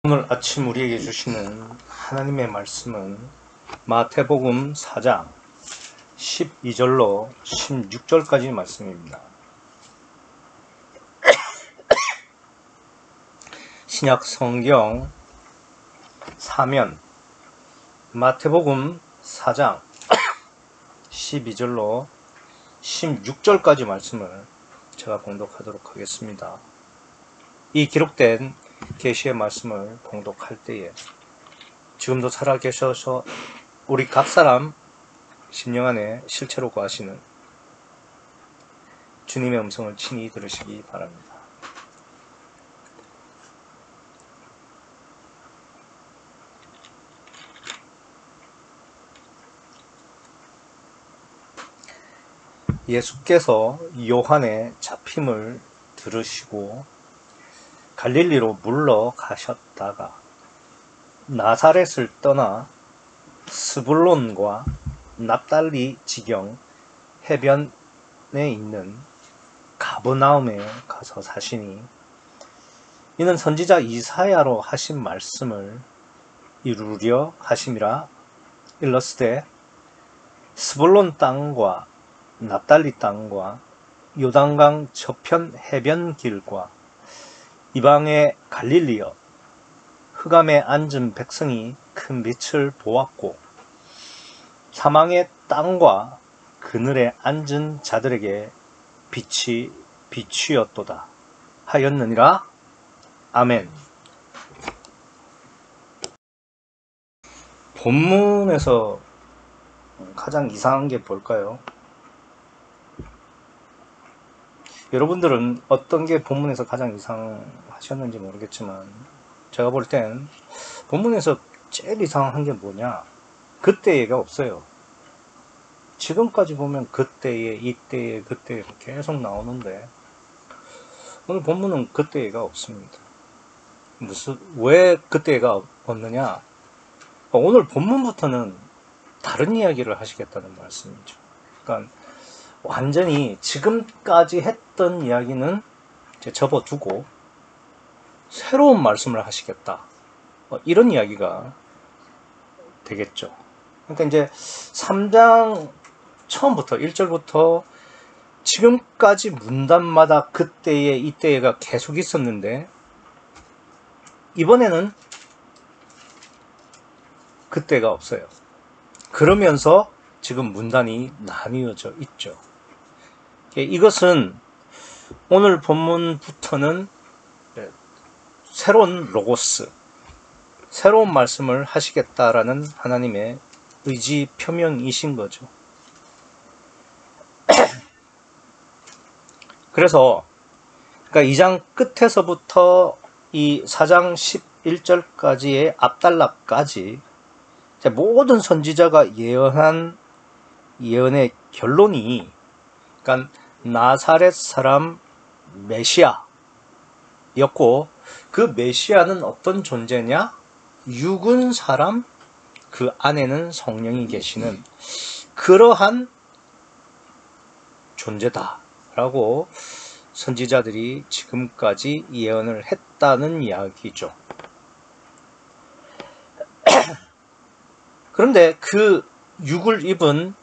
오늘 아침 우리에게 주시는 하나님의 말씀은 마태복음 4장 12절로 16절까지 말씀입니다. 신약 성경 사면 마태복음 4장 12절로 16절까지 말씀을 제가 봉독하도록 하겠습니다. 이 기록된 계시의 말씀을 봉독할 때에 지금도 살아계셔서 우리 각 사람 심령 안에 실체로 거하시는 주님의 음성을 친히 들으시기 바랍니다. 예수께서 요한의 잡힘을 들으시고 갈릴리로 물러가셨다가 나사렛을 떠나 스불론과 납달리 지경 해변에 있는 가버나움에 가서 사시니 이는 선지자 이사야로 하신 말씀을 이루려 하심이라. 일러스되 스불론 땅과 납달리 땅과 요단강 저편 해변길과 이방의 갈릴리여, 흑암에 앉은 백성이 큰 빛을 보았고 사망의 땅과 그늘에 앉은 자들에게 빛이 비추었도다 하였느니라. 아멘. 본문에서 가장 이상한 게 뭘까요? 여러분들은 어떤 게 본문에서 가장 이상하셨는지 모르겠지만 제가 볼 땐 본문에서 제일 이상한 게 뭐냐? 그때가 없어요. 지금까지 보면 그때에, 이때에, 그때에 계속 나오는데 오늘 본문은 그때가 없습니다. 왜 그때가 없느냐? 오늘 본문부터는 다른 이야기를 하시겠다는 말씀이죠. 그러니까 완전히 지금까지 했던 이야기는 이제 접어두고 새로운 말씀을 하시겠다, 이런 이야기가 되겠죠. 그러니까 이제 3장 처음부터 1절부터 지금까지 문단마다 그때에 이때에가 계속 있었는데 이번에는 그때가 없어요. 그러면서 지금 문단이 나뉘어져 있죠. 이것은 오늘 본문부터는 새로운 로고스, 새로운 말씀을 하시겠다라는 하나님의 의지 표명이신 거죠. 그래서 그러니까 2장 끝에서부터 이 4장 11절까지의 앞달락까지 모든 선지자가 예언한 예언의 결론이, 그러니까 나사렛 사람 메시아였고 그 메시아는 어떤 존재냐? 육은 사람, 그 안에는 성령이 계시는 그러한 존재다라고 선지자들이 지금까지 예언을 했다는 이야기죠. 그런데 그 육을 입은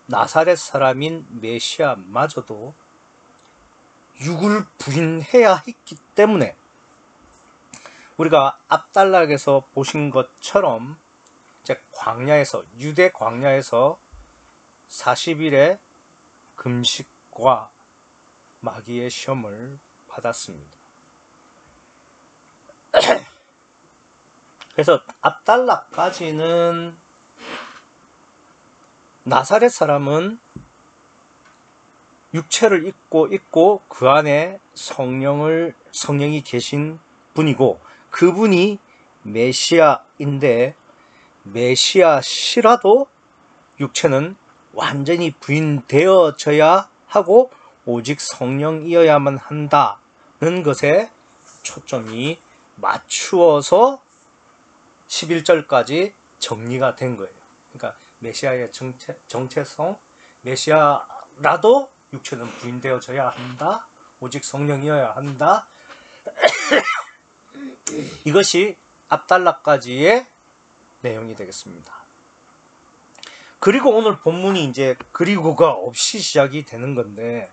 나사렛 사람인 메시아마저도 육을 부인해야 했기 때문에 우리가 앞단락에서 보신 것처럼 이제 광야에서, 유대 광야에서 40일의 금식과 마귀의 시험을 받았습니다. 그래서 앞단락까지는 나사렛 사람은 육체를 입고 있고 그 안에 성령이 계신 분이고 그분이 메시아인데 메시아시라도 육체는 완전히 부인되어져야 하고 오직 성령이어야만 한다는 것에 초점이 맞추어서 11절까지 정리가 된 거예요. 그러니까 메시아의 정체성, 메시아라도 육체는 부인되어져야 한다, 오직 성령이어야 한다. 이것이 압달라까지의 내용이 되겠습니다. 그리고 오늘 본문이 이제 그리고가 없이 시작이 되는 건데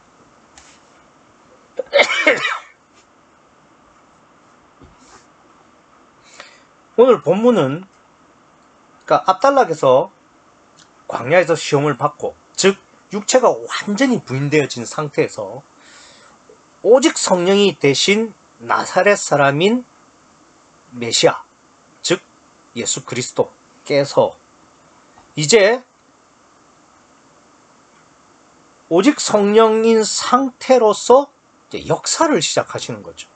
오늘 본문은 그러니까 압달락에서 광야에서 시험을 받고, 즉 육체가 완전히 부인되어진 상태에서 오직 성령이 대신 나사렛 사람인 메시아, 즉 예수 그리스도께서 이제 오직 성령인 상태로서 이제 역사를 시작하시는 거죠.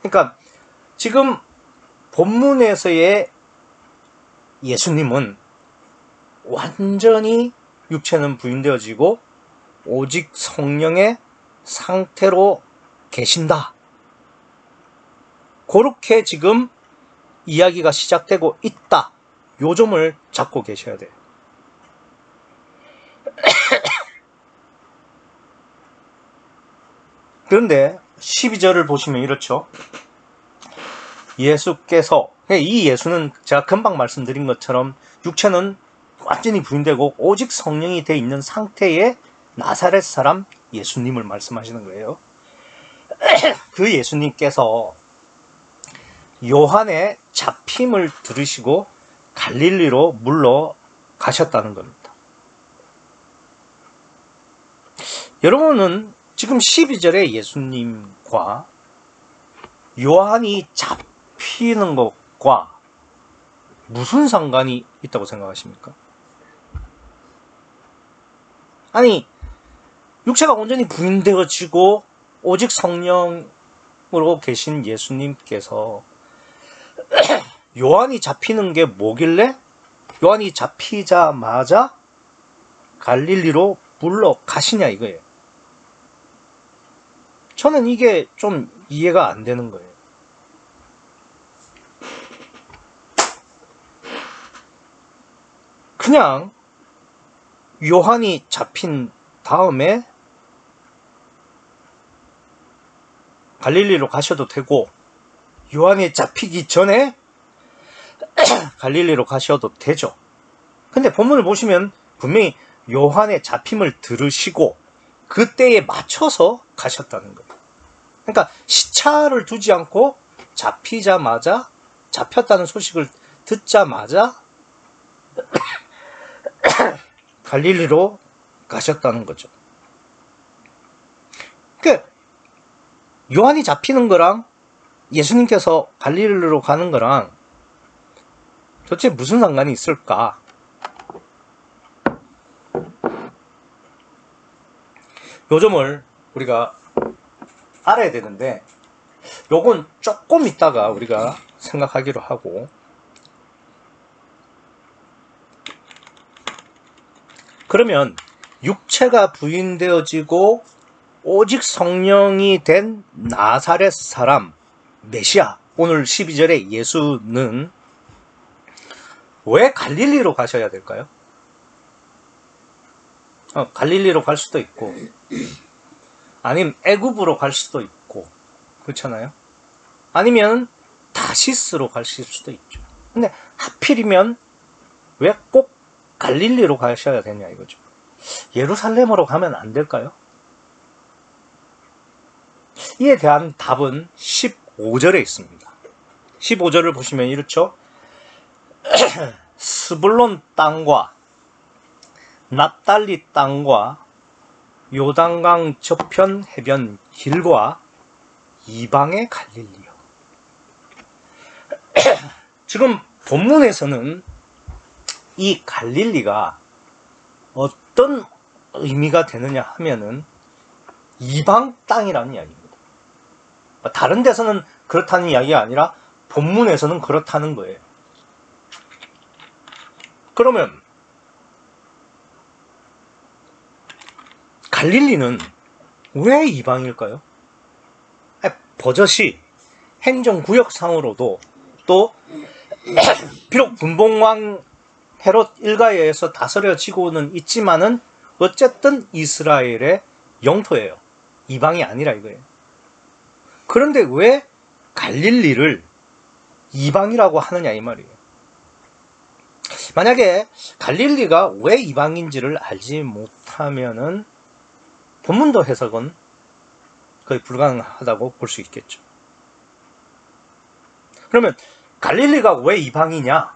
그러니까 지금 본문에서의 예수님은 완전히 육체는 부인되어지고 오직 성령의 상태로 계신다. 그렇게 지금 이야기가 시작되고 있다. 요 점을 잡고 계셔야 돼요. 그런데 12절을 보시면 이렇죠. 예수께서, 이 예수는 제가 금방 말씀드린 것처럼 육체는 완전히 부인되고 오직 성령이 돼 있는 상태의 나사렛 사람 예수님을 말씀하시는 거예요. 그 예수님께서 요한의 잡힘을 들으시고 갈릴리로 물러가셨다는 겁니다. 여러분은 지금 12절의 예수님과 요한이 잡히는 것과 무슨 상관이 있다고 생각하십니까? 아니, 육체가 온전히 부인되어지고 오직 성령으로 계신 예수님께서 요한이 잡히는 게 뭐길래 요한이 잡히자마자 갈릴리로 물러가시냐 이거예요. 저는 이게 좀 이해가 안 되는 거예요. 그냥 요한이 잡힌 다음에 갈릴리로 가셔도 되고, 요한이 잡히기 전에 갈릴리로 가셔도 되죠. 근데 본문을 보시면 분명히 요한의 잡힘을 들으시고 그때에 맞춰서 가셨다는 거예요. 그러니까 시차를 두지 않고 잡히자마자, 잡혔다는 소식을 듣자마자 갈릴리로 가셨다는 거죠. 그러니까 요한이 잡히는 거랑 예수님께서 갈릴리로 가는 거랑 도대체 무슨 상관이 있을까? 요 점을 우리가 알아야 되는데, 요건 조금 있다가 우리가 생각하기로 하고, 그러면 육체가 부인되어지고 오직 성령이 된 나사렛 사람 메시아, 오늘 12절의 예수는 왜 갈릴리로 가셔야 될까요? 갈릴리로 갈 수도 있고, 아니면 애굽으로 갈 수도 있고, 그렇잖아요. 아니면 다시스로 가실 수도 있죠. 근데 하필이면 왜 꼭 갈릴리로 가셔야 되냐 이거죠. 예루살렘으로 가면 안 될까요? 이에 대한 답은 15절에 있습니다. 15절을 보시면 이렇죠. 스불론 땅과 납달리 땅과 요단강 저편 해변 길과 이방의 갈릴리요. 지금 본문에서는 이 갈릴리가 어떤 의미가 되느냐 하면은 이방 땅이라는 이야기입니다. 다른 데서는 그렇다는 이야기가 아니라 본문에서는 그렇다는 거예요. 그러면 갈릴리는 왜 이방일까요? 버젓이 행정구역상으로도 또 비록 분봉왕 헤롯 일가에 의해서 다스려지고는 있지만은 어쨌든 이스라엘의 영토예요. 이방이 아니라 이거예요. 그런데 왜 갈릴리를 이방이라고 하느냐 이 말이에요. 만약에 갈릴리가 왜 이방인지를 알지 못하면은 본문도 해석은 거의 불가능하다고 볼 수 있겠죠. 그러면 갈릴리가 왜 이방이냐?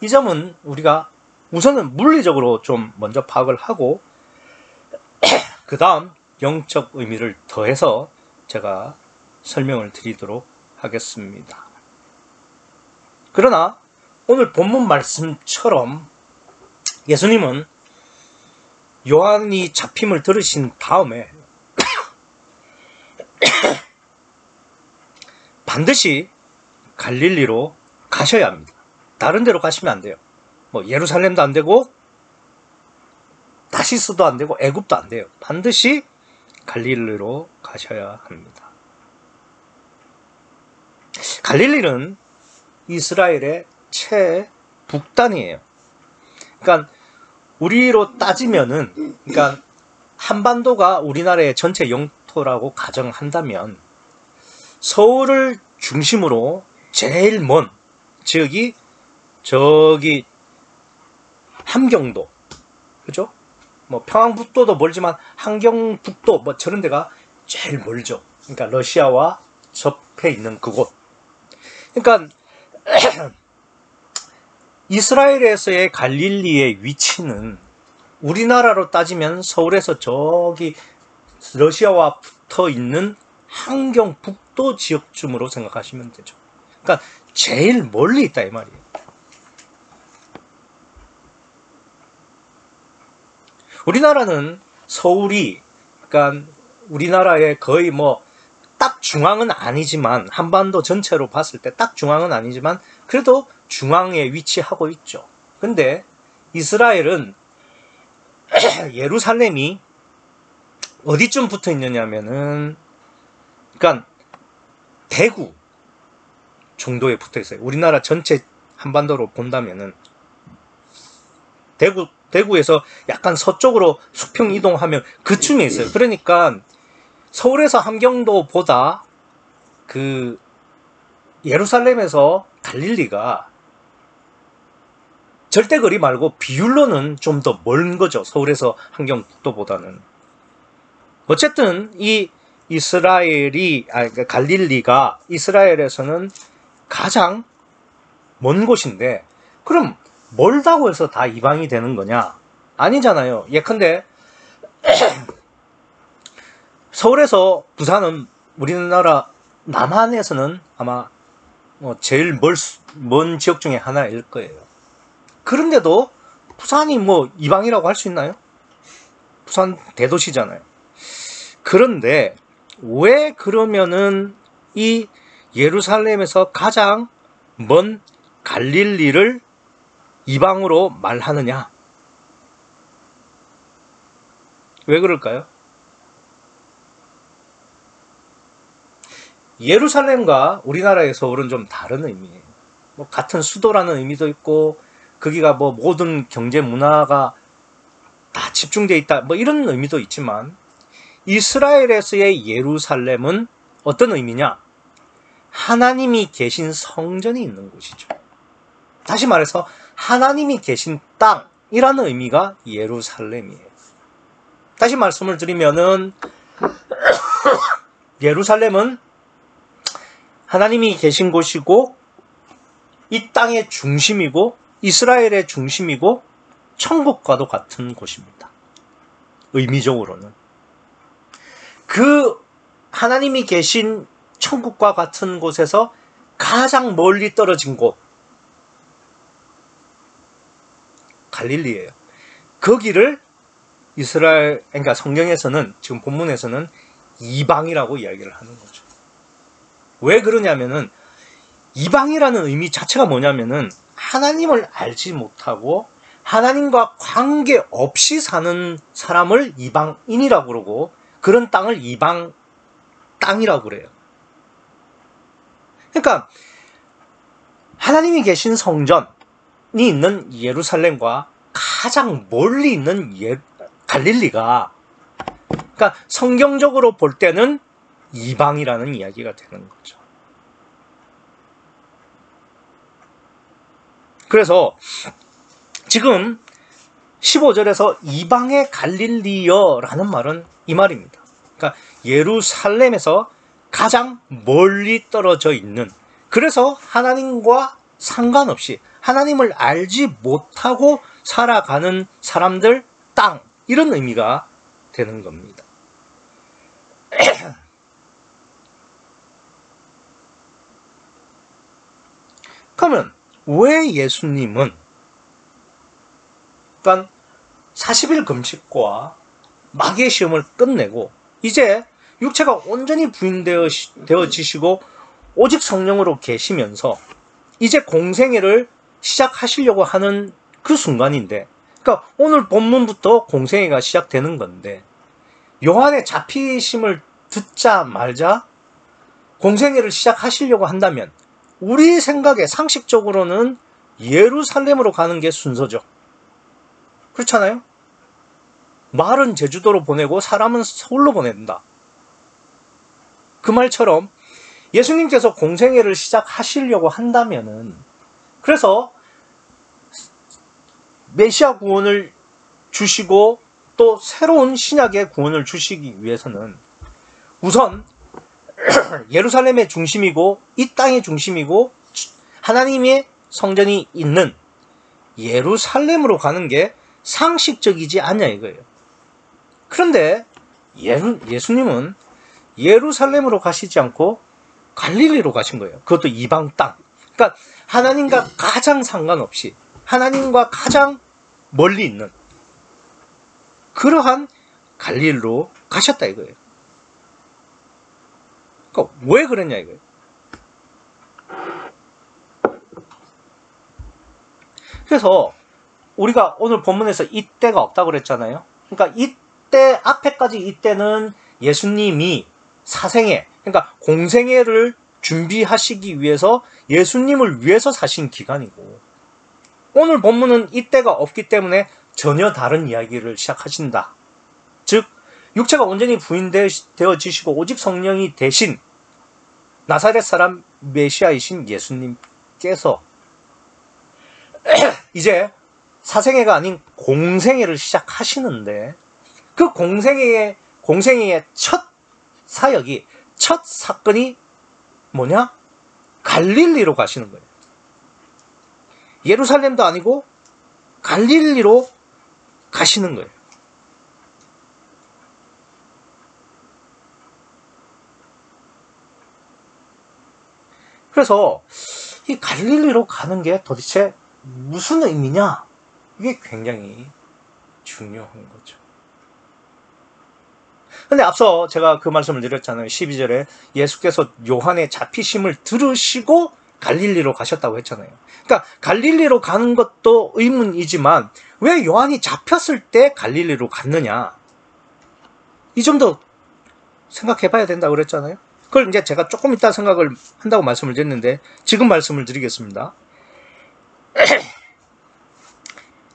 이 점은 우리가 우선은 물리적으로 좀 먼저 파악을 하고 그 다음 영적 의미를 더해서 제가 설명을 드리도록 하겠습니다. 그러나 오늘 본문 말씀처럼 예수님은 요한이 잡힘을 들으신 다음에 반드시 갈릴리로 가셔야 합니다. 다른 데로 가시면 안 돼요. 뭐 예루살렘도 안 되고 다시스도 안 되고 애굽도 안 돼요. 반드시 갈릴리로 가셔야 합니다. 갈릴리는 이스라엘의 최북단이에요. 그러니까 우리로 따지면은, 그러니까 한반도가 우리나라의 전체 영토라고 가정한다면 서울을 중심으로 제일 먼 지역이 저기 함경도, 그죠? 뭐 평안북도도 멀지만 함경북도 뭐 저런 데가 제일 멀죠. 그러니까 러시아와 접해 있는 그곳. 그러니까 이스라엘에서의 갈릴리의 위치는 우리나라로 따지면 서울에서 저기 러시아와 붙어 있는 함경북도 지역쯤으로 생각하시면 되죠. 그러니까 제일 멀리 있다 이 말이에요. 우리나라는 서울이, 그러니까 우리나라의 거의 뭐 딱 중앙은 아니지만, 한반도 전체로 봤을 때 딱 중앙은 아니지만 그래도 중앙에 위치하고 있죠. 근데 이스라엘은 예루살렘이 어디쯤 붙어 있느냐면은, 그러니까 대구 정도에 붙어 있어요. 우리나라 전체 한반도로 본다면은 대구에서 약간 서쪽으로 수평 이동하면 그쯤에 있어요. 그러니까 서울에서 함경도보다 그 예루살렘에서 갈릴리가 절대거리 말고 비율로는 좀 더 먼 거죠. 서울에서 함경북도보다는. 어쨌든 이 그러니까 갈릴리가 이스라엘에서는 가장 먼 곳인데, 그럼 멀다고 해서 다 이방이 되는 거냐? 아니잖아요. 예컨대 서울에서 부산은 우리나라 남한에서는 아마 제일 먼 지역 중에 하나일 거예요. 그런데도 부산이 뭐 이방이라고 할 수 있나요? 부산 대도시잖아요. 그런데 왜 그러면은 이 예루살렘에서 가장 먼 갈릴리를 이방으로 말하느냐? 왜 그럴까요? 예루살렘과 우리나라의 서울은 좀 다른 의미예요. 뭐 같은 수도라는 의미도 있고, 거기가 뭐 모든 경제 문화가 다 집중되어 있다, 뭐 이런 의미도 있지만, 이스라엘에서의 예루살렘은 어떤 의미냐? 하나님이 계신 성전이 있는 곳이죠. 다시 말해서 하나님이 계신 땅이라는 의미가 예루살렘이에요. 다시 말씀을 드리면은 예루살렘은 하나님이 계신 곳이고, 이 땅의 중심이고, 이스라엘의 중심이고, 천국과도 같은 곳입니다. 의미적으로는. 그 하나님이 계신 천국과 같은 곳에서 가장 멀리 떨어진 곳, 갈릴리예요. 거기를 그러니까 성경에서는, 지금 본문에서는 이방이라고 이야기를 하는 거죠. 왜 그러냐면은, 이방이라는 의미 자체가 뭐냐면은 하나님을 알지 못하고 하나님과 관계없이 사는 사람을 이방인이라고 그러고, 그런 땅을 이방 땅이라고 그래요. 그러니까 하나님이 계신 성전이 있는 예루살렘과 가장 멀리 있는 갈릴리가, 그러니까 성경적으로 볼 때는 이방이라는 이야기가 되는 거죠. 그래서 지금 15절에서 이방의 갈릴리여라는 말은 이 말입니다. 그러니까 예루살렘에서 가장 멀리 떨어져 있는, 그래서 하나님과 상관없이 하나님을 알지 못하고 살아가는 사람들, 땅, 이런 의미가 되는 겁니다. 그러면 왜 예수님은, 그러니까 40일 금식과 마귀의 시험을 끝내고 이제 육체가 온전히 부인되어지시고 오직 성령으로 계시면서 이제 공생애를 시작하시려고 하는 그 순간인데, 그러니까 오늘 본문부터 공생애가 시작되는 건데, 요한의 잡히심을 듣자 말자 공생애를 시작하시려고 한다면 우리 생각에 상식적으로는 예루살렘으로 가는 게 순서죠. 그렇잖아요? 말은 제주도로 보내고 사람은 서울로 보낸다. 그 말처럼 예수님께서 공생애를 시작하시려고 한다면은, 그래서 메시아 구원을 주시고 또 새로운 신약의 구원을 주시기 위해서는 우선 예루살렘의 중심이고 이 땅의 중심이고 하나님의 성전이 있는 예루살렘으로 가는 게 상식적이지 않냐 이거예요. 그런데 예수님은 예루살렘으로 가시지 않고 갈릴리로 가신 거예요. 그것도 이방 땅. 그러니까 하나님과 가장 상관없이 하나님과 가장 멀리 있는 그러한 갈릴리로 가셨다 이거예요. 그러니까 왜 그랬냐 이거예요. 그래서 우리가 오늘 본문에서 이때가 없다고 그랬잖아요. 그러니까 이때 앞에까지 이때는 예수님이 사생애, 그러니까 공생애를 준비하시기 위해서 예수님을 위해서 사신 기간이고, 오늘 본문은 이때가 없기 때문에 전혀 다른 이야기를 시작하신다. 즉 육체가 온전히 부인되어지시고 오직 성령이 되신 나사렛 사람 메시아이신 예수님께서 이제 사생애가 아닌 공생애를 시작하시는데, 그 공생애의 첫 사역이, 첫 사건이 뭐냐? 갈릴리로 가시는 거예요. 예루살렘도 아니고 갈릴리로 가시는 거예요. 그래서 이 갈릴리로 가는 게 도대체 무슨 의미냐? 이게 굉장히 중요한 거죠. 근데 앞서 제가 그 말씀을 드렸잖아요. 12절에 예수께서 요한의 잡히심을 들으시고 갈릴리로 가셨다고 했잖아요. 그러니까 갈릴리로 가는 것도 의문이지만 왜 요한이 잡혔을 때 갈릴리로 갔느냐? 이 점도 생각해 봐야 된다고 그랬잖아요. 그걸 이제 제가 조금 이따 생각을 한다고 말씀을 드렸는데 지금 말씀을 드리겠습니다.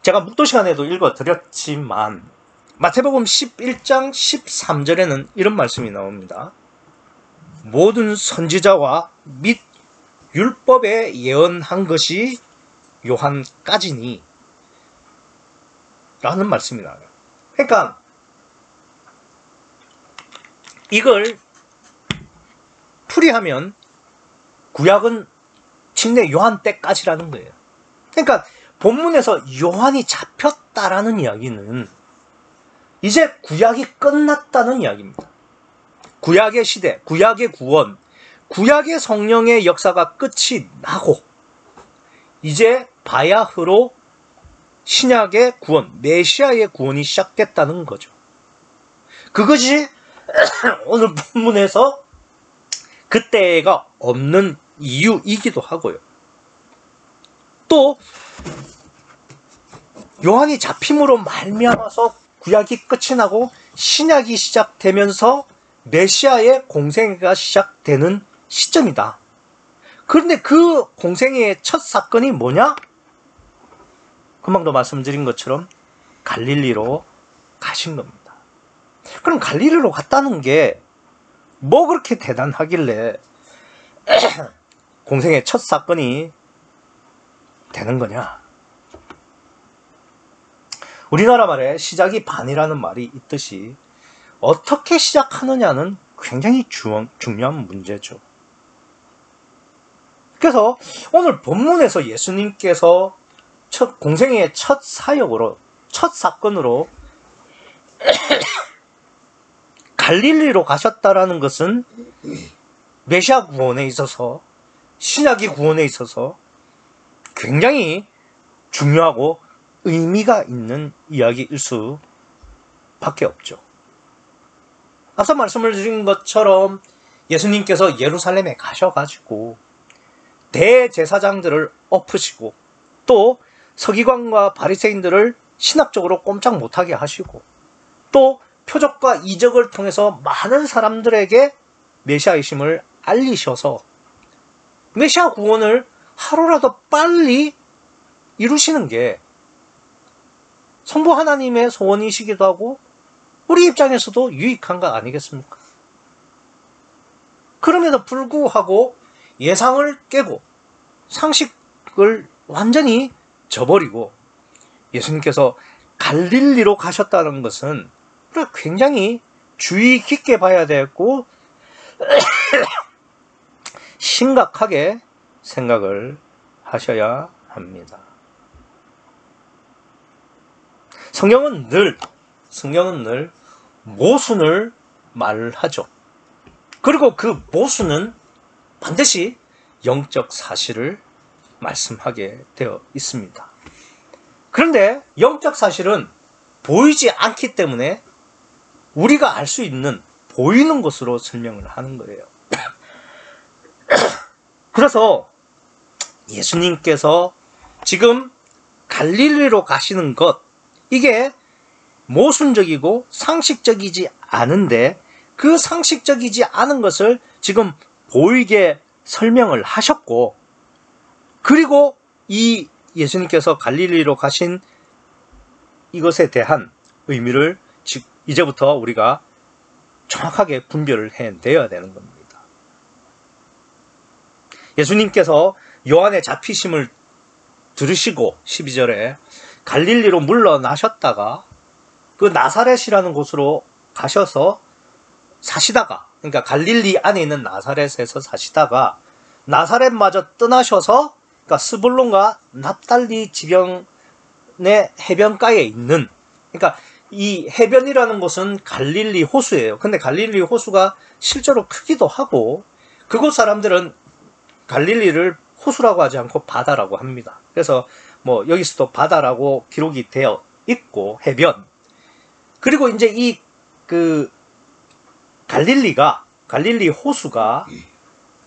제가 묵도 시간에도 읽어드렸지만 마태복음 11장 13절에는 이런 말씀이 나옵니다. 모든 선지자와 및 율법에 예언한 것이 요한까지니 라는 말씀이 나와요. 그러니까 이걸 풀이하면 구약은 침례 요한 때까지라는 거예요. 그러니까 본문에서 요한이 잡혔다라는 이야기는 이제 구약이 끝났다는 이야기입니다. 구약의 시대, 구약의 구원, 구약의 성령의 역사가 끝이 나고 이제 바야흐로 신약의 구원, 메시아의 구원이 시작됐다는 거죠. 그것이 오늘 본문에서 그때가 없는 이유이기도 하고요. 또 요한이 잡힘으로 말미암아서 구약이 끝이 나고 신약이 시작되면서 메시아의 공생애가 시작되는 시점이다. 그런데 그 공생애의 첫 사건이 뭐냐? 금방도 말씀드린 것처럼 갈릴리로 가신 겁니다. 그럼 갈릴리로 갔다는 게 뭐 그렇게 대단하길래 공생의 첫 사건이 되는 거냐? 우리나라 말에 시작이 반이라는 말이 있듯이 어떻게 시작하느냐는 굉장히 중요한 문제죠. 그래서 오늘 본문에서 예수님께서 공생애의 첫 사역으로, 첫 사건으로 갈릴리로 가셨다라는 것은 메시아 구원에 있어서, 신약의 구원에 있어서 굉장히 중요하고 의미가 있는 이야기일 수밖에 없죠. 앞서 말씀을 드린 것처럼 예수님께서 예루살렘에 가셔가지고 대제사장들을 엎으시고 또 서기관과 바리새인들을 신학적으로 꼼짝 못하게 하시고 또 표적과 이적을 통해서 많은 사람들에게 메시아이심을 알리셔서 메시아 구원을 하루라도 빨리 이루시는 게 성부 하나님의 소원이시기도 하고 우리 입장에서도 유익한 거 아니겠습니까? 그럼에도 불구하고 예상을 깨고 상식을 완전히 저버리고 예수님께서 갈릴리로 가셨다는 것은 우리가 굉장히 주의 깊게 봐야 되고 심각하게 생각을 하셔야 합니다. 성경은 늘 모순을 말하죠. 그리고 그 모순은 반드시 영적 사실을 말씀하게 되어 있습니다. 그런데 영적 사실은 보이지 않기 때문에 우리가 알 수 있는 보이는 것으로 설명을 하는 거예요. 그래서 예수님께서 지금 갈릴리로 가시는 것, 이게 모순적이고 상식적이지 않은데 그 상식적이지 않은 것을 지금 보이게 설명을 하셨고, 그리고 이 예수님께서 갈릴리로 가신 이것에 대한 의미를 이제부터 우리가 정확하게 분별을 해내야 되는 겁니다. 예수님께서 요한의 잡히심을 들으시고 12절에 갈릴리로 물러나셨다가 그 나사렛이라는 곳으로 가셔서 사시다가, 그러니까 갈릴리 안에 있는 나사렛에서 사시다가 나사렛마저 떠나셔서, 그러니까 스불론과 납달리 지경의 해변가에 있는, 그러니까 이 해변이라는 곳은 갈릴리 호수예요. 근데 갈릴리 호수가 실제로 크기도 하고 그곳 사람들은 갈릴리를 호수라고 하지 않고 바다라고 합니다. 그래서 뭐 여기서도 바다라고 기록이 되어 있고 해변. 그리고 이제 이 그 갈릴리 호수가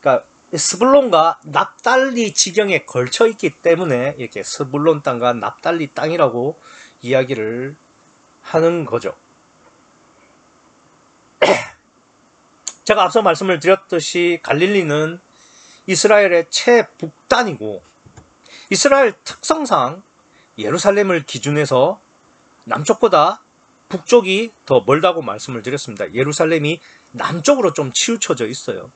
그러니까 스불론과 납달리 지경에 걸쳐 있기 때문에 이렇게 스불론 땅과 납달리 땅이라고 이야기를 하는 거죠. 제가 앞서 말씀을 드렸듯이 갈릴리는 이스라엘의 최북단이고 이스라엘 특성상 예루살렘을 기준해서 남쪽보다 북쪽이 더 멀다고 말씀을 드렸습니다. 예루살렘이 남쪽으로 좀 치우쳐져 있어요.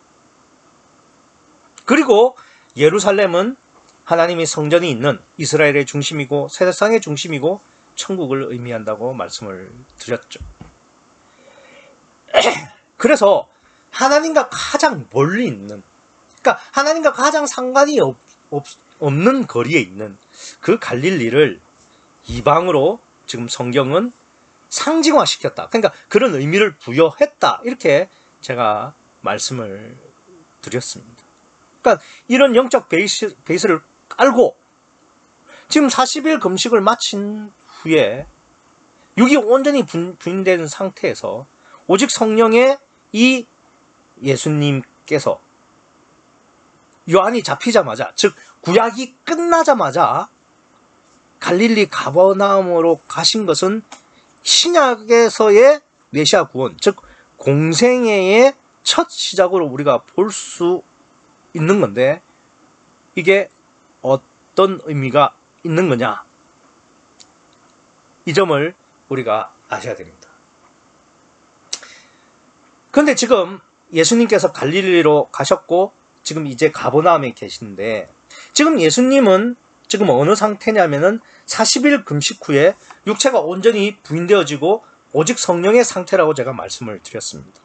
그리고 예루살렘은 하나님의 성전이 있는 이스라엘의 중심이고 세상의 중심이고 천국을 의미한다고 말씀을 드렸죠. 그래서 하나님과 가장 멀리 있는, 그러니까 하나님과 가장 상관이 없는 거리에 있는 그 갈릴리를 이방으로 지금 성경은 상징화시켰다. 그러니까 그런 의미를 부여했다. 이렇게 제가 말씀을 드렸습니다. 그러니까 이런 영적 베이스를 깔고 지금 40일 금식을 마친 후에 육이 온전히 부인된 상태에서 오직 성령의 이 예수님께서 요한이 잡히자마자, 즉 구약이 끝나자마자 갈릴리 가버나움으로 가신 것은 신약에서의 메시아 구원, 즉 공생애의 첫 시작으로 우리가 볼 수 있는 건데 이게 어떤 의미가 있는 거냐, 이 점을 우리가 아셔야 됩니다. 그런데 지금 예수님께서 갈릴리로 가셨고 지금 이제 가버나움에 계신데 지금 예수님은 지금 어느 상태냐면은 40일 금식 후에 육체가 온전히 부인되어지고 오직 성령의 상태라고 제가 말씀을 드렸습니다.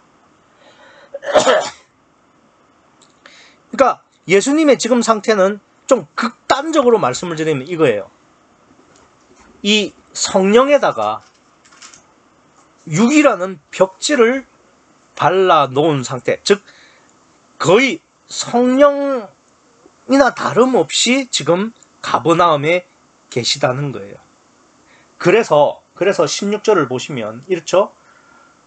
그러니까 예수님의 지금 상태는 좀 극단적으로 말씀을 드리면 이거예요. 이 성령에다가 육이라는 벽지를 발라놓은 상태, 즉 거의 성령이나 다름없이 지금 가버나움에 계시다는 거예요. 그래서 16절을 보시면 이렇죠.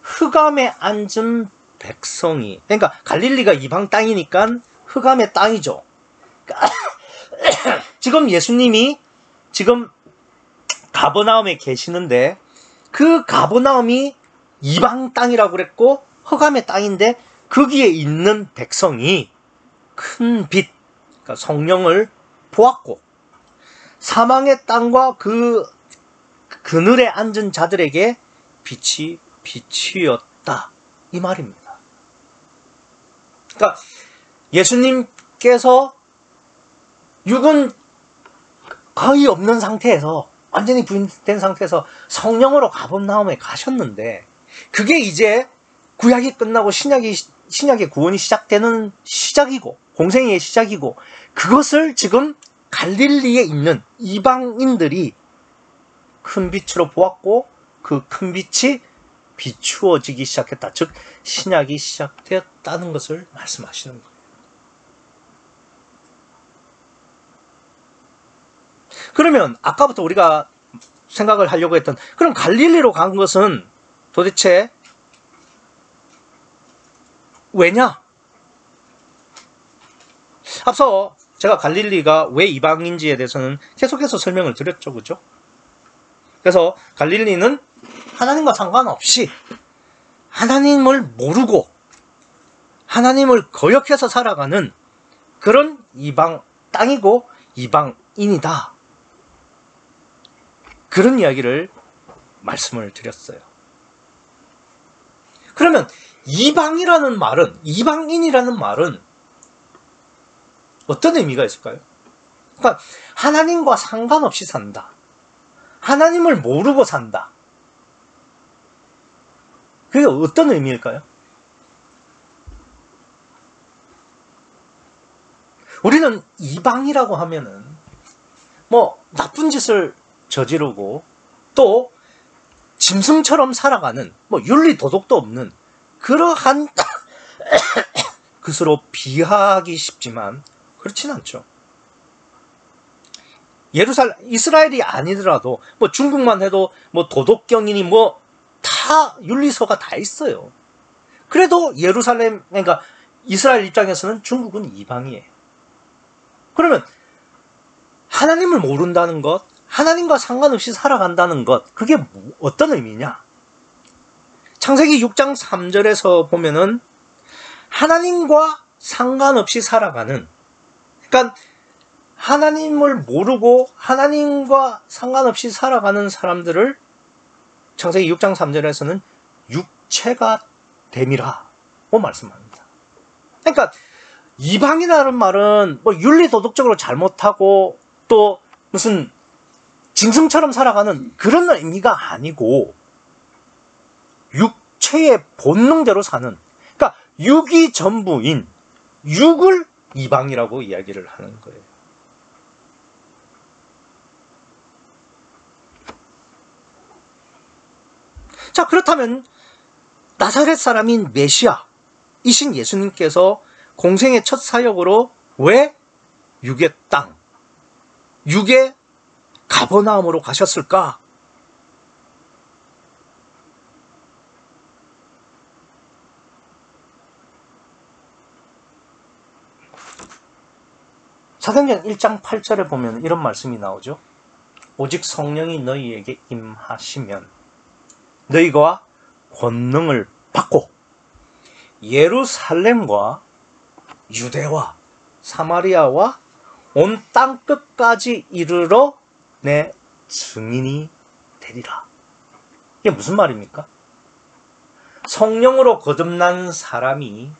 흑암에 앉은 백성이, 그러니까 갈릴리가 이방 땅이니까 흑암의 땅이죠. 지금 예수님이 지금 가버나움에 계시는데 그 가버나움이 이방 땅이라고 그랬고 흑암의 땅인데 거기에 있는 백성이 큰 빛, 그러니까 성령을 보았고 사망의 땅과 그 그늘에 앉은 자들에게 빛이 빛이었다, 이 말입니다. 그러니까 예수님께서 육은 거의 없는 상태에서, 완전히 부인된 상태에서 성령으로 가버나움에 가셨는데 그게 이제 구약이 끝나고 신약의 구원이 시작되는 시작이고 공생의 시작이고, 그것을 지금 갈릴리에 있는 이방인들이 큰 빛으로 보았고 그 큰 빛이 비추어지기 시작했다. 즉 신약이 시작되었다는 것을 말씀하시는 거예요. 그러면 아까부터 우리가 생각을 하려고 했던, 그럼 갈릴리로 간 것은 도대체 왜냐? 앞서 제가 갈릴리가 왜 이방인지에 대해서는 계속해서 설명을 드렸죠, 그죠? 그래서 갈릴리는 하나님과 상관없이 하나님을 모르고 하나님을 거역해서 살아가는 그런 이방 땅이고 이방인이다, 그런 이야기를 말씀을 드렸어요. 그러면 이방이라는 말은, 이방인이라는 말은 어떤 의미가 있을까요? 그러니까 하나님과 상관없이 산다, 하나님을 모르고 산다, 그게 어떤 의미일까요? 우리는 이방이라고 하면은 뭐 나쁜 짓을 저지르고 또 짐승처럼 살아가는, 뭐 윤리 도덕도 없는 그러한 것으로 비하하기 쉽지만 그렇진 않죠. 이스라엘이 아니더라도 뭐 중국만 해도 뭐 도덕경이니 뭐 다 윤리서가 다 있어요. 그래도 예루살렘, 그러니까 이스라엘 입장에서는 중국은 이방이에요. 그러면 하나님을 모른다는 것, 하나님과 상관없이 살아간다는 것, 그게 어떤 의미냐? 창세기 6장 3절에서 보면은 하나님과 상관없이 살아가는, 그러니까 하나님을 모르고 하나님과 상관없이 살아가는 사람들을 창세기 6장 3절에서는 육체가 됨이라고 말씀합니다. 그러니까 이방이라는 말은 뭐 윤리 도덕적으로 잘못하고 또 무슨 짐승처럼 살아가는 그런 의미가 아니고 육체의 본능대로 사는, 그러니까 육이 전부인 육을 이방이라고 이야기를 하는 거예요. 자, 그렇다면 나사렛 사람인 메시아이신 예수님께서 공생의 첫 사역으로 왜 육의 땅, 육의 가버나움으로 가셨을까? 사도행전 1장 8절에 보면 이런 말씀이 나오죠. 오직 성령이 너희에게 임하시면 너희가 권능을 받고 예루살렘과 유대와 사마리아와 온 땅 끝까지 이르러 내 증인이 되리라. 이게 무슨 말입니까? 성령으로 거듭난 사람이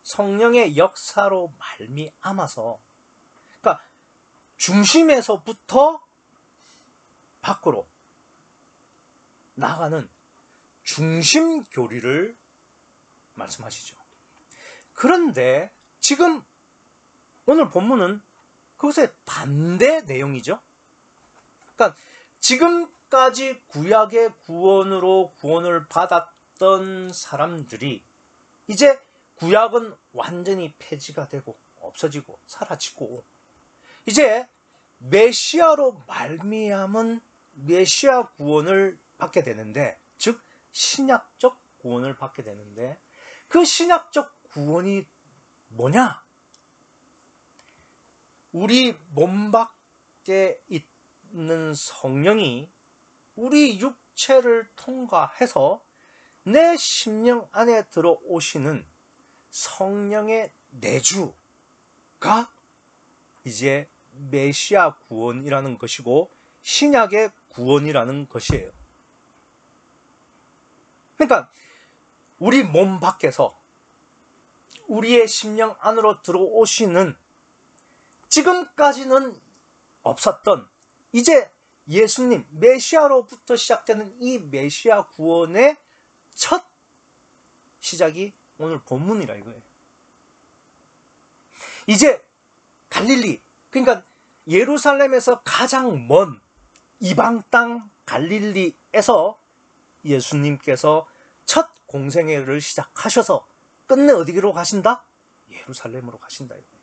성령의 역사로 말미암아서, 그러니까 중심에서부터 밖으로 나가는 중심 교리를 말씀하시죠. 그런데 지금 오늘 본문은 그것의 반대 내용이죠. 그러니까 지금까지 구약의 구원으로 구원을 받았던 사람들이 이제 구약은 완전히 폐지가 되고 없어지고 사라지고 이제 메시아로 말미암은 메시아 구원을 받게 되는데, 즉 신약적 구원을 받게 되는데, 그 신약적 구원이 뭐냐? 우리 몸 밖에 있는 성령이 우리 육체를 통과해서 내 심령 안에 들어오시는 성령의 내주가 이제 메시아 구원이라는 것이고 신약의 구원이라는 것이에요. 그러니까 우리 몸 밖에서 우리의 심령 안으로 들어오시는, 지금까지는 없었던, 이제 예수님 메시아로부터 시작되는 이 메시아 구원의 첫 시작이 오늘 본문이라 이거예요. 이제 갈릴리, 그러니까 예루살렘에서 가장 먼 이방 땅 갈릴리에서 예수님께서 첫 공생애를 시작하셔서 끝내 어디로 가신다? 예루살렘으로 가신다 이거예요.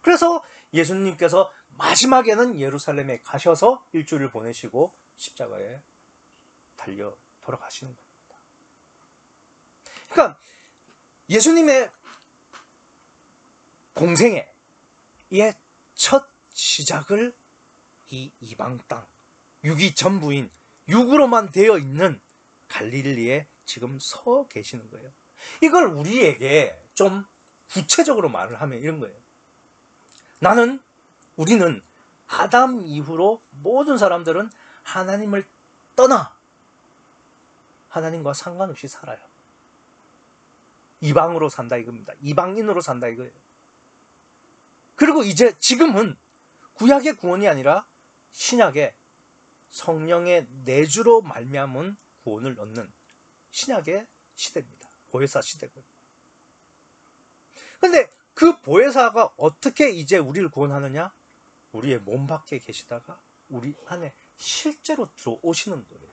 그래서 예수님께서 마지막에는 예루살렘에 가셔서 일주일을 보내시고 십자가에 달려 돌아가시는 겁니다. 그러니까 예수님의 공생애의 첫 시작을 이 이방 땅, 육이 전부인, 육으로만 되어 있는 갈릴리에 지금 서 계시는 거예요. 이걸 우리에게 좀 구체적으로 말을 하면 이런 거예요. 우리는 아담 이후로 모든 사람들은 하나님을 떠나 하나님과 상관없이 살아요. 이방으로 산다 이겁니다. 이방인으로 산다 이거예요. 그리고 이제 지금은 구약의 구원이 아니라 신약의 성령의 내주로 말미암은 구원을 얻는 신약의 시대입니다. 보혜사 시대고요. 그런데 그 보혜사가 어떻게 이제 우리를 구원하느냐? 우리의 몸 밖에 계시다가 우리 안에 실제로 들어오시는 거예요.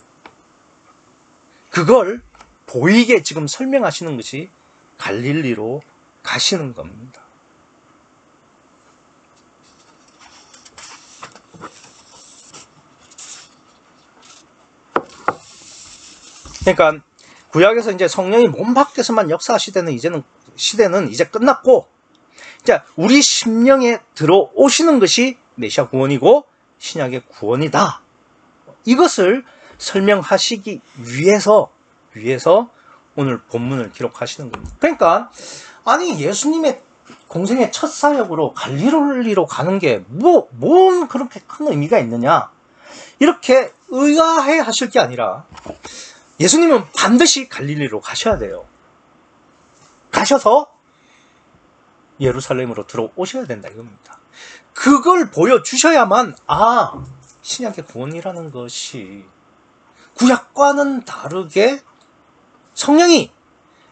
그걸 보이게 지금 설명하시는 것이 갈릴리로 가시는 겁니다. 그러니까 구약에서 이제 성령이 몸 밖에서만 역사하시되는 시대는 이제 끝났고, 자, 우리 심령에 들어오시는 것이 메시아 구원이고 신약의 구원이다. 이것을 설명하시기 위해서 오늘 본문을 기록하시는 겁니다. 그러니까 아니 예수님의 공생의 첫 사역으로 갈릴리로 가는 게 뭔 그렇게 큰 의미가 있느냐, 이렇게 의아해 하실 게 아니라 예수님은 반드시 갈릴리로 가셔야 돼요. 가셔서 예루살렘으로 들어오셔야 된다 이겁니다. 그걸 보여주셔야만 신약의 구원이라는 것이 구약과는 다르게 성령이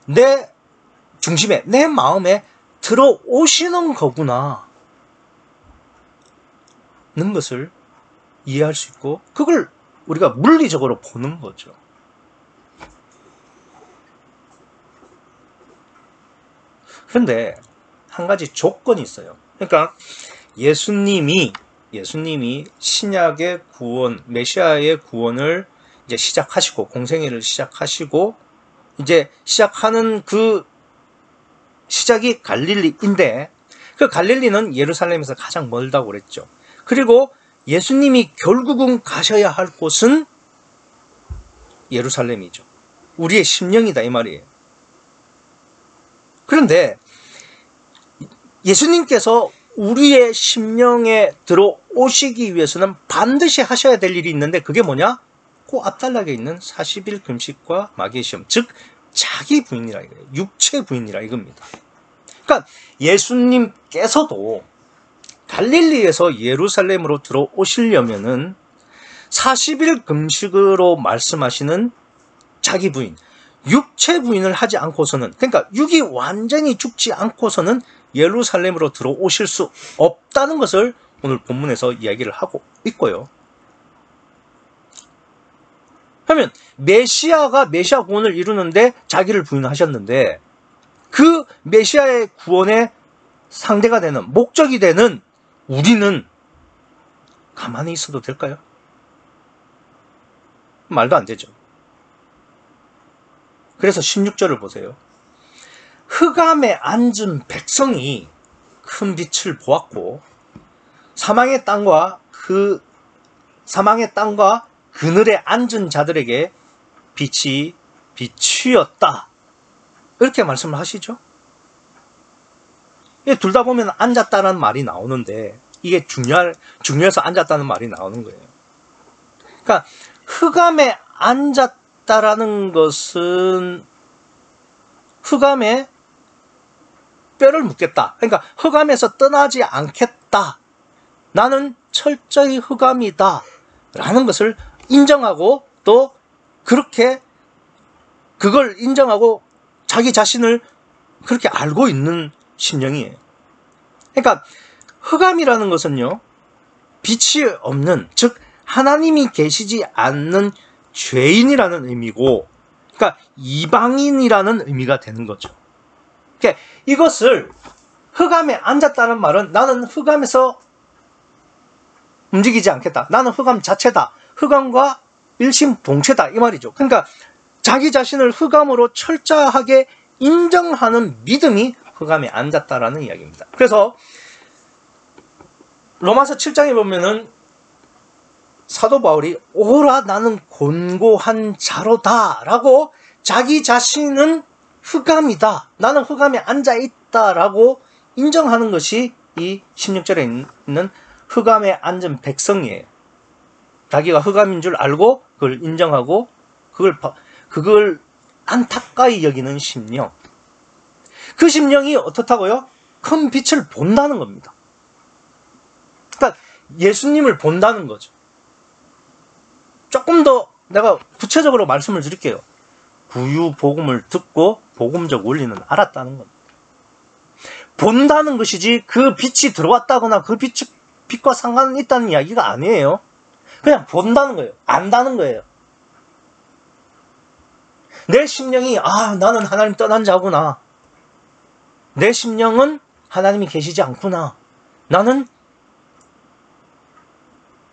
내 중심에, 내 마음에 들어오시는 거구나 는 것을 이해할 수 있고, 그걸 우리가 물리적으로 보는 거죠. 그런데 한 가지 조건이 있어요. 그러니까 예수님이 신약의 구원, 메시아의 구원을 이제 시작하시고 공생애를 시작하시고 이제 시작하는 그 시작이 갈릴리인데, 그 갈릴리는 예루살렘에서 가장 멀다고 그랬죠. 그리고 예수님이 결국은 가셔야 할 곳은 예루살렘이죠. 우리의 심령이다 이 말이에요. 그런데 예수님께서 우리의 심령에 들어오시기 위해서는 반드시 하셔야 될 일이 있는데, 그게 뭐냐? 그 앞단락에 있는 40일 금식과 마귀의 시험, 즉 자기 부인이라 이거예요. 육체 부인이라 이겁니다. 그러니까 예수님께서도 갈릴리에서 예루살렘으로 들어오시려면은 40일 금식으로 말씀하시는 자기 부인, 육체 부인을 하지 않고서는, 그러니까 육이 완전히 죽지 않고서는 예루살렘으로 들어오실 수 없다는 것을 오늘 본문에서 이야기를 하고 있고요. 그러면 메시아가 메시아 구원을 이루는데 자기를 부인하셨는데 그 메시아의 구원의 상대가 되는, 목적이 되는 우리는 가만히 있어도 될까요? 말도 안 되죠. 그래서 16절을 보세요. 흑암에 앉은 백성이 큰 빛을 보았고 사망의 땅과 그늘에 앉은 자들에게 빛이 비추었다. 이렇게 말씀을 하시죠. 둘 다 보면 앉았다는 말이 나오는데 이게 중요해서 앉았다는 말이 나오는 거예요. 그러니까 흑암에 앉았다라는 것은 흑암에 뼈를 묻겠다. 그러니까 흑암에서 떠나지 않겠다. 나는 철저히 흑암이다. 라는 것을 인정하고 또 그렇게 그걸 인정하고 자기 자신을 그렇게 알고 있는 심령이에요. 그러니까 흑암이라는 것은요, 빛이 없는, 즉 하나님이 계시지 않는 죄인이라는 의미고, 그러니까 이방인이라는 의미가 되는 거죠. 그러니까 이것을 흑암에 앉았다는 말은 나는 흑암에서 움직이지 않겠다. 나는 흑암 자체다. 흑암과 일심동체다. 이 말이죠. 그러니까 자기 자신을 흑암으로 철저하게 인정하는 믿음이 흑암에 앉았다라는 이야기입니다. 그래서 로마서 7장에 보면은 사도 바울이 오라 나는 곤고한 자로다 라고 자기 자신은 흑암이다. 나는 흑암에 앉아있다 라고 인정하는 것이 이 16절에 있는 흑암에 앉은 백성이에요. 자기가 흑암인 줄 알고 그걸 인정하고 그걸 안타까이 여기는 심령. 그 심령이 어떻다고요? 큰 빛을 본다는 겁니다. 그러니까 예수님을 본다는 거죠. 조금 더 내가 구체적으로 말씀을 드릴게요. 구유 복음을 듣고 복음적 원리는 알았다는 겁니다. 본다는 것이지 그 빛이 들어왔다거나 그 빛과 상관은 있다는 이야기가 아니에요. 그냥 본다는 거예요. 안다는 거예요. 내 심령이 나는 하나님 떠난 자구나. 내 심령은 하나님이 계시지 않구나. 나는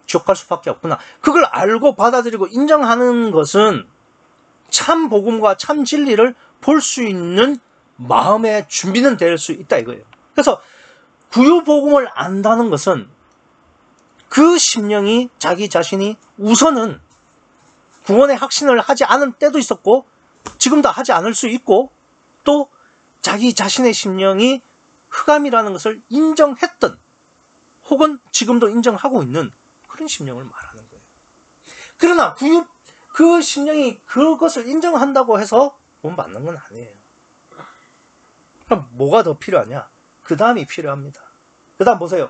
지옥 갈 수밖에 없구나. 그걸 알고 받아들이고 인정하는 것은 참 복음과 참 진리를 볼 수 있는 마음의 준비는 될 수 있다 이거예요. 그래서 구유 복음을 안다는 것은 그 심령이 자기 자신이 우선은 구원의 확신을 하지 않은 때도 있었고 지금도 하지 않을 수 있고 또 자기 자신의 심령이 흑암이라는 것을 인정했던 혹은 지금도 인정하고 있는 그런 심령을 말하는 거예요. 그러나 그 심령이 그것을 인정한다고 해서 구원 받는 건 아니에요. 그럼 뭐가 더 필요하냐? 그 다음이 필요합니다. 그 다음 보세요.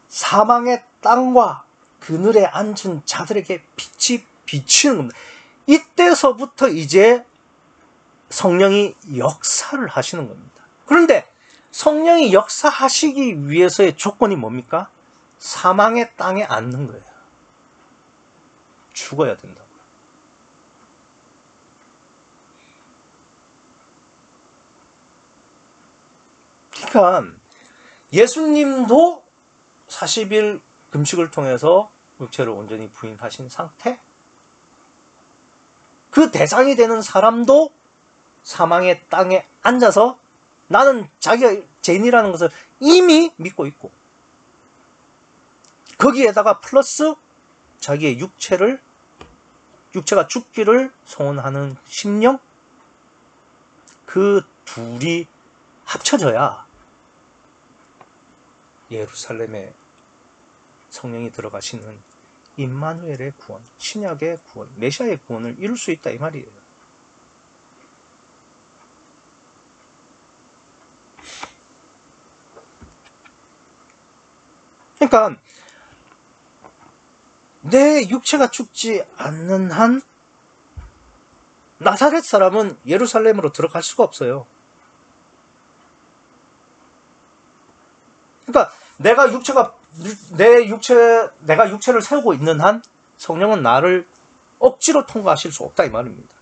사망의 땅과 그늘에 앉은 자들에게 빛이 비치는 겁니다. 이때서부터 이제 성령이 역사를 하시는 겁니다. 그런데 성령이 역사하시기 위해서의 조건이 뭡니까? 사망의 땅에 앉는 거예요. 죽어야 된다고요. 그러니까 예수님도 40일 금식을 통해서 육체를 온전히 부인하신 상태, 그 대상이 되는 사람도 사망의 땅에 앉아서 나는 자기가 죄인이라는 것을 이미 믿고 있고 거기에다가 플러스 자기의 육체가 죽기를 소원하는 심령, 그 둘이 합쳐져야 예루살렘에 성령이 들어가시는 임마누엘의 구원, 신약의 구원, 메시아의 구원을 이룰 수 있다 이 말이에요. 그러니까 내 육체가 죽지 않는 한 나사렛 사람은 예루살렘으로 들어갈 수가 없어요. 그러니까 내가 육체를 세우고 있는 한 성령은 나를 억지로 통과하실 수 없다 이 말입니다.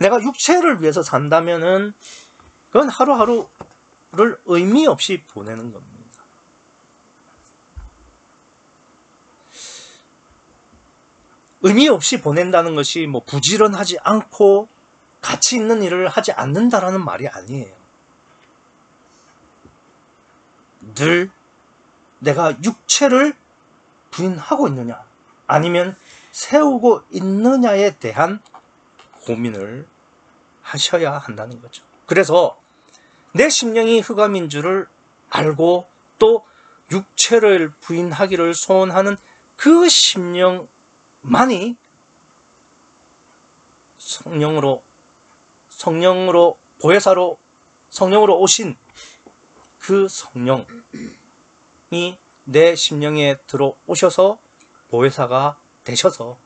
내가 육체를 위해서 산다면은 그건 하루하루를 의미 없이 보내는 겁니다. 의미 없이 보낸다는 것이 뭐 부지런하지 않고 가치 있는 일을 하지 않는다라는 말이 아니에요. 늘 내가 육체를 부인하고 있느냐 아니면 세우고 있느냐에 대한 고민을 하셔야 한다는 거죠. 그래서 내 심령이 흑암인 줄을 알고 또 육체를 부인하기를 소원하는 그 심령만이 성령으로 보혜사로 성령으로 오신 그 성령이 내 심령에 들어오셔서 보혜사가 되셔서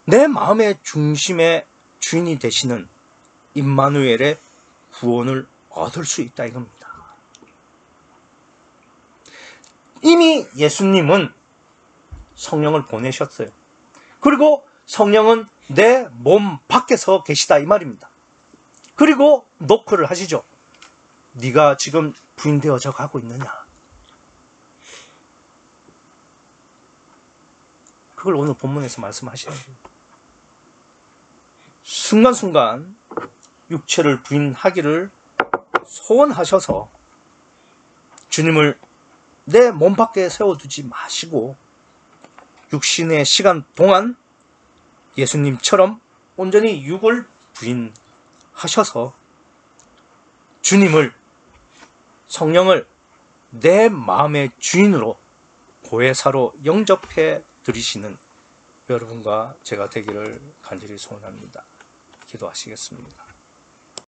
내 마음의 중심의 주인이 되시는 임마누엘의 구원을 얻을 수 있다 이겁니다. 이미 예수님은 성령을 보내셨어요. 그리고 성령은 내 몸 밖에서 계시다 이 말입니다. 그리고 노크를 하시죠. 네가 지금 부인되어져 가고 있느냐. 그걸 오늘 본문에서 말씀하시는 거예요. 순간순간 육체를 부인하기를 소원하셔서 주님을 내 몸 밖에 세워두지 마시고 육신의 시간 동안 예수님처럼 온전히 육을 부인하셔서 주님을 성령을 내 마음의 주인으로 보혜사로 영접해 드리시는 여러분과 제가 되기를 간절히 소원합니다. 기도하시겠습니다.